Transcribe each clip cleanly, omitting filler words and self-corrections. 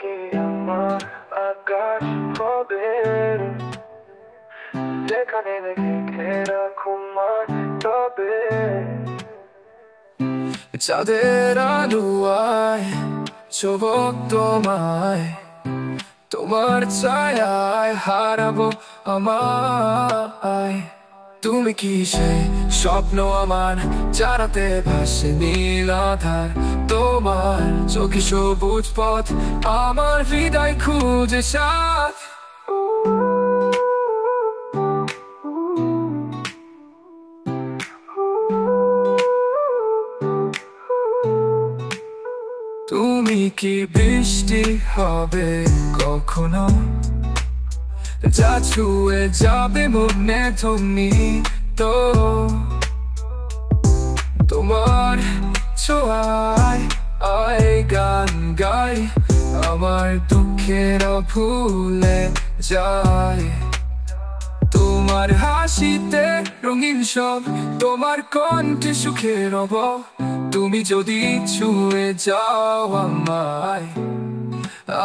কি আমার আকাশ হবে, যেখানে দেখে রাখুমার তবে চাঁদের আলোয় চোখ তোমায়, তোমার ছায়ায় হারাবো আমায়। তুমি কি সেই স্বপ্ন আমার, যারাতে ভাসে নীল আধার, তোমার চোখে সবুজ পথ, আমার হৃদয় খুঁজে সাথ। তুমি কি বৃষ্টি হবে কখনো, যা ছুঁয়ে যাবে মনে তুমি তো, তোমার ছোঁয়ায় আয় গান গাই, আমার দুঃখের ভুলে যায়। তোমার হাসিতে রঙিন সব, তোমার কণ্ঠে সুখে রব, তুমি যদি ছুঁয়ে যাও আমায়,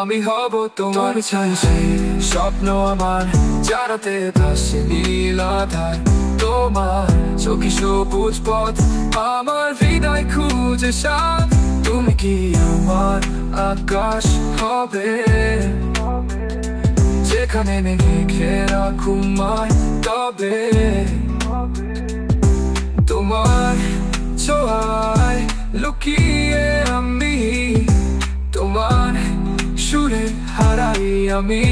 আমি হব তোমার ছায়া। সেই স্বপ্ন আমার, যারাতে ভাসে নীল আধার, তোমার চোখে সবুজ পথ, আমার হৃদয় খুঁজে সাথ। তুমি কি আমার আকাশ হবে, যেখানে দেখে রাখুমায় তবে তোমার ছোঁয়ায় লুকিয়ে আমি, তোমার সুরে হারাই আমি।